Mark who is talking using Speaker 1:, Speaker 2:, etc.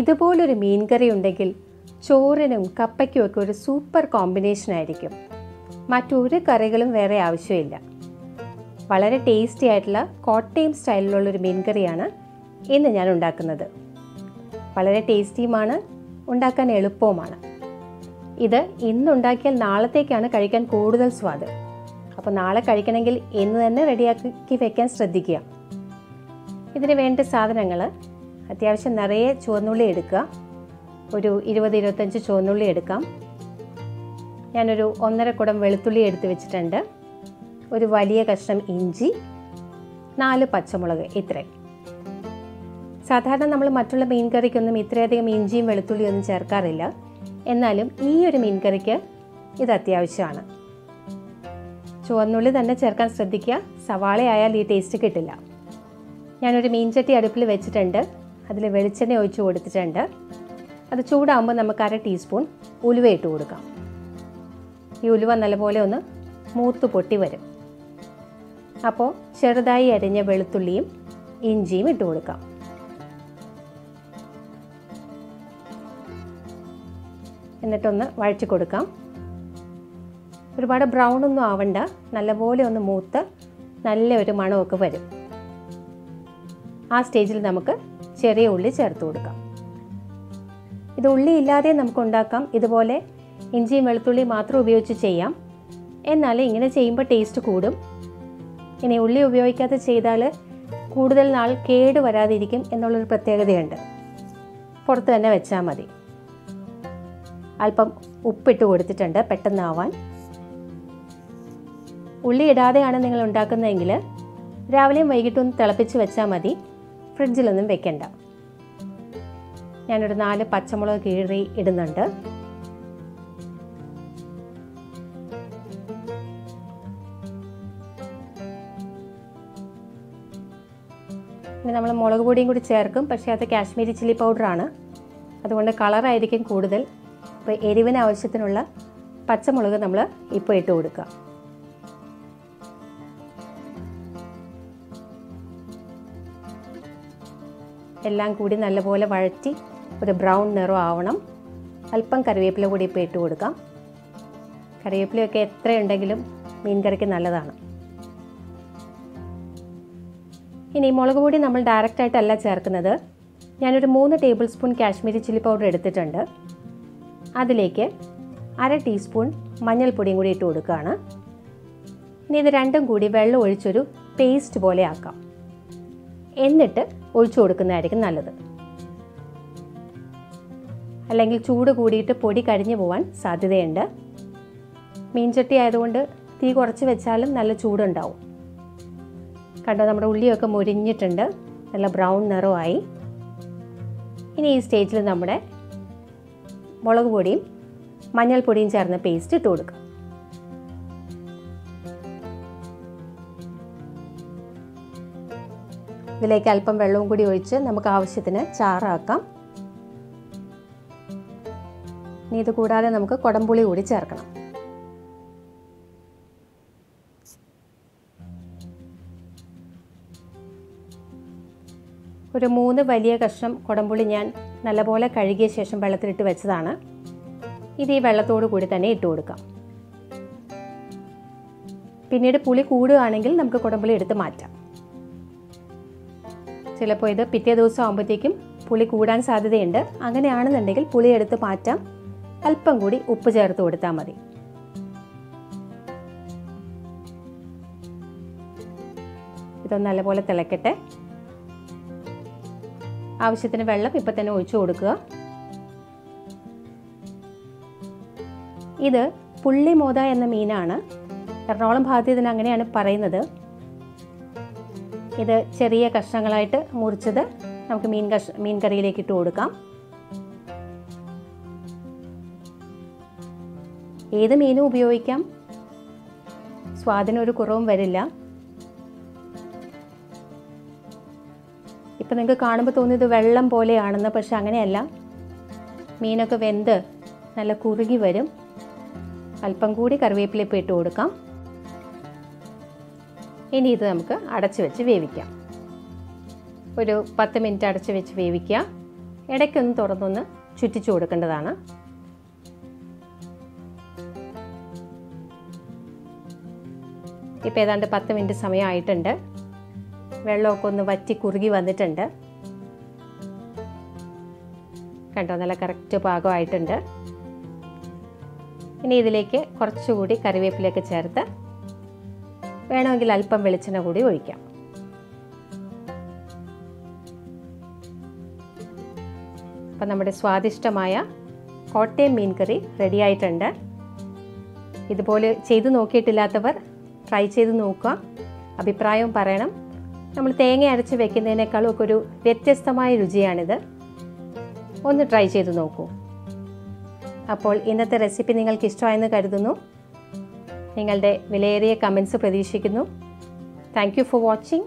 Speaker 1: ഇതുപോലൊരു മീൻ കറി ഉണ്ടെങ്കിൽ ചോറിനും കപ്പയ്ക്കും ഒക്കെ ഒരു സൂപ്പർ കോമ്പിനേഷൻ ആയിരിക്കും. മറ്റൊരു കറികളും വേറെ ആവശ്യമില്ല. വളരെ ടേസ്റ്റി ആയിട്ടുള്ള കോട്ടയം സ്റ്റൈലിലുള്ളൊരു മീൻ കറിയാണ് ഇന്ന് ഞാൻ ഉണ്ടാക്കുന്നത്. വളരെ ടേസ്റ്റിയുമാണ്, ഉണ്ടാക്കാൻ എളുപ്പവുമാണ്. ഇത് ഇന്നുണ്ടാക്കിയാൽ നാളത്തേക്കാണ് കഴിക്കാൻ കൂടുതൽ സ്വാദ്. അപ്പോൾ നാളെ കഴിക്കണമെങ്കിൽ ഇന്ന് തന്നെ റെഡിയാക്കി വെക്കാൻ ശ്രദ്ധിക്കുക. ഇതിന് വേണ്ട സാധനങ്ങൾ: അത്യാവശ്യം നിറയെ ചുവന്നുള്ളി എടുക്കുക. ഒരു 20-25 ചുവന്നുള്ളി എടുക്കാം. ഞാനൊരു 1.5 കുടം വെളുത്തുള്ളി എടുത്ത് വെച്ചിട്ടുണ്ട്. ഒരു വലിയ കഷ്ണം ഇഞ്ചി, 4 പച്ചമുളക്, ഇത്രയും. സാധാരണ നമ്മൾ മറ്റുള്ള മീൻ കറിക്കൊന്നും ഇത്രയധികം ഇഞ്ചിയും വെളുത്തുള്ളിയും ഒന്നും ചേർക്കാറില്ല. എന്നാലും ഈ ഒരു മീൻ കറിക്ക് ഇത് അത്യാവശ്യമാണ്. ചുവന്നുള്ളി തന്നെ ചേർക്കാൻ ശ്രദ്ധിക്കുക. സവാള ആയാൽ ഈ ടേസ്റ്റ് കിട്ടില്ല. ഞാനൊരു മീൻചട്ടി അടുപ്പിൽ വെച്ചിട്ടുണ്ട്. അതിൽ വെളിച്ചെണ്ണ ഒഴിച്ച് കൊടുത്തിട്ടുണ്ട്. അത് ചൂടാകുമ്പോൾ നമുക്ക് 1/2 ടീസ്പൂൺ ഉലുവ ഇട്ട് കൊടുക്കാം. ഈ ഉലുവ നല്ലപോലെ ഒന്ന് മൂത്ത് പൊട്ടി വരും. അപ്പോൾ ചെറുതായി അരിഞ്ഞ വെളുത്തുള്ളിയും ഇഞ്ചിയും ഇട്ട് കൊടുക്കാം. എന്നിട്ടൊന്ന് വഴറ്റി കൊടുക്കാം. ഒരുപാട് ബ്രൗൺ ഒന്നും ആവണ്ട. നല്ലപോലെ ഒന്ന് മൂത്ത് നല്ലൊരു മണമൊക്കെ വരും. ആ സ്റ്റേജിൽ നമുക്ക് ചെറിയ ഉള്ളി ചേർത്ത് കൊടുക്കാം. ഇത് ഉള്ളി ഇല്ലാതെ നമുക്ക് ഉണ്ടാക്കാം. ഇതുപോലെ ഇഞ്ചിയും വെളുത്തുള്ളി മാത്രം ഉപയോഗിച്ച് ചെയ്യാം. എന്നാൽ ഇങ്ങനെ ചെയ്യുമ്പോൾ ടേസ്റ്റ് കൂടും. ഇനി ഉള്ളി ഉപയോഗിക്കാതെ ചെയ്താൽ കൂടുതൽ നാൾ കേട് വരാതിരിക്കും എന്നുള്ളൊരു പ്രത്യേകതയുണ്ട്. പുറത്ത് തന്നെ വെച്ചാൽ മതി. അല്പം ഉപ്പിട്ട് കൊടുത്തിട്ടുണ്ട് പെട്ടെന്നാവാൻ. ഉള്ളി ഇടാതെയാണ് നിങ്ങൾ ഉണ്ടാക്കുന്നതെങ്കിൽ രാവിലെയും വൈകിട്ടും തിളപ്പിച്ച് വെച്ചാൽ മതി. ഫ്രിഡ്ജിലൊന്നും വെക്കണ്ട. ഞാനൊരു 4 പച്ചമുളക് കീറി ഇടുന്നുണ്ട്. ഇനി നമ്മൾ മുളക് പൊടിയും കൂടി ചേർക്കും. പക്ഷേ അത് കാശ്മീരി ചില്ലി പൗഡറാണ്. അതുകൊണ്ട് കളറായിരിക്കും കൂടുതൽ. അപ്പോൾ എരിവിന് ആവശ്യത്തിനുള്ള പച്ചമുളക് നമ്മൾ ഇപ്പോൾ ഇട്ട് കൊടുക്കുക. എല്ലാം കൂടി നല്ലപോലെ വഴറ്റി ഒരു ബ്രൗൺ നിറം ആവണം. അല്പം കറിവേപ്പില കൂടി ഇപ്പോൾ ഇട്ട് കൊടുക്കാം. കറിവേപ്പിലയൊക്കെ എത്രയുണ്ടെങ്കിലും മീൻ കറിക്ക് നല്ലതാണ്. ഇനി മുളക് പൊടി നമ്മൾ ഡയറക്റ്റായിട്ടല്ല ചേർക്കുന്നത്. ഞാനൊരു 3 table spoon Kashmiri chilli powder എടുത്തിട്ടുണ്ട്. അതിലേക്ക് 1/2 ടീസ്പൂൺ മഞ്ഞൾപ്പൊടിയും കൂടി ഇട്ട് കൊടുക്കുകയാണ്. ഇനി ഇത് രണ്ടും കൂടി വെള്ളം ഒഴിച്ചൊരു പേസ്റ്റ് പോലെ ആക്കാം. എന്നിട്ട് ഒഴിച്ചു കൊടുക്കുന്നതായിരിക്കും നല്ലത്. അല്ലെങ്കിൽ ചൂട് കൂടിയിട്ട് പൊടി കരിഞ്ഞു പോകാൻ സാധ്യതയുണ്ട്. മീൻചട്ടി ആയതുകൊണ്ട് തീ കുറച്ച് വെച്ചാലും നല്ല ചൂടുണ്ടാവും. കണ്ടോ, നമ്മുടെ ഉള്ളിയൊക്കെ മുരിഞ്ഞിട്ടുണ്ട്. നല്ല ബ്രൗൺ നിറമായി. ഇനി ഈ സ്റ്റേജിൽ നമ്മുടെ മുളക് പൊടിയും മഞ്ഞൾപ്പൊടിയും ചേർന്ന പേസ്റ്റ് ഇട്ട് കൊടുക്കാം. ഇതിലേക്ക് അല്പം വെള്ളവും കൂടി ഒഴിച്ച് നമുക്ക് ആവശ്യത്തിന് ചാറാക്കാം. ഇനി ഇത് കൂടാതെ നമുക്ക് കുടംപുളി കൂടി ചേർക്കണം. ഒരു 3 വലിയ കഷ്ണം കുടംപുളി ഞാൻ നല്ലപോലെ കഴുകിയ ശേഷം വെള്ളത്തിലിട്ട് വെച്ചതാണ്. ഇത് ഈ വെള്ളത്തോടു കൂടി തന്നെ ഇട്ട് കൊടുക്കാം. പിന്നീട് പുളി കൂടുകയാണെങ്കിൽ നമുക്ക് കുടംപുളി എടുത്ത് മാറ്റാം. ചിലപ്പോൾ ഇത് പിറ്റേ ദിവസം ആകുമ്പോഴത്തേക്കും പുളി കൂടാൻ സാധ്യതയുണ്ട്. അങ്ങനെയാണെന്നുണ്ടെങ്കിൽ പുളി എടുത്ത് മാറ്റാം. അല്പം കൂടി ഉപ്പ് ചേർത്ത് കൊടുത്താൽ മതി. ഇതൊന്ന് നല്ലപോലെ തിളക്കട്ടെ. ആവശ്യത്തിന് വെള്ളം ഇപ്പം തന്നെ ഒഴിച്ചു കൊടുക്കുക. ഇത് പുള്ളി മോത എന്ന മീനാണ്. എറണാകുളം ഭാഗത്ത് ഇതിന് അങ്ങനെയാണ് പറയുന്നത്. ഇത് ചെറിയ കഷ്ണങ്ങളായിട്ട് മുറിച്ചത് നമുക്ക് മീൻ കറിയിലേക്ക് ഇട്ട് കൊടുക്കാം. ഏത് മീനും ഉപയോഗിക്കാം. സ്വാദിനൊരു കുറവും വരില്ല. ഇപ്പം നിങ്ങൾക്ക് കാണുമ്പോൾ തോന്നിയത് വെള്ളം പോലെയാണെന്ന്. പക്ഷെ അങ്ങനെയല്ല. മീനൊക്കെ വെന്ത് നല്ല കുറുകി വരും. അല്പം കൂടി കറിവേപ്പില ഇട്ട് കൊടുക്കാം. ഇനി ഇത് നമുക്ക് അടച്ചു വെച്ച് വേവിക്കാം. ഒരു 10 മിനിറ്റ് അടച്ചു വെച്ച് വേവിക്കുക. ഇടയ്ക്കൊന്ന് തുറന്നൊന്ന് ചുറ്റിച്ചു കൊടുക്കേണ്ടതാണ്. ഇപ്പോൾ ഏതാണ്ട് 10 മിനിറ്റ് സമയമായിട്ടുണ്ട്. വെള്ളമൊക്കെ ഒന്ന് വറ്റി കുറുകി വന്നിട്ടുണ്ട്. കണ്ടോ, നല്ല കറക്റ്റ് പാകമായിട്ടുണ്ട്. ഇനി ഇതിലേക്ക് കുറച്ചുകൂടി കറിവേപ്പിലയൊക്കെ ചേർത്ത് വേണമെങ്കിൽ അല്പം വെളിച്ചെണ്ണ കൂടി ഒഴിക്കാം. അപ്പം നമ്മുടെ സ്വാദിഷ്ടമായ കോട്ടയം മീൻ കറി റെഡി ആയിട്ടുണ്ട്. ഇതുപോലെ ചെയ്ത് നോക്കിയിട്ടില്ലാത്തവർ ട്രൈ ചെയ്ത് നോക്കുക, അഭിപ്രായവും പറയണം. നമ്മൾ തേങ്ങ അരച്ച് വെക്കുന്നതിനേക്കാളും ഒക്കെ ഒരു വ്യത്യസ്തമായ രുചിയാണിത്. ഒന്ന് ട്രൈ ചെയ്ത് നോക്കൂ. അപ്പോൾ ഇന്നത്തെ റെസിപ്പി നിങ്ങൾക്ക് ഇഷ്ടമായെന്ന് കരുതുന്നു. നിങ്ങളുടെ വിലയേറിയ കമൻസ് പ്രതീക്ഷിക്കുന്നു. Thank you for watching.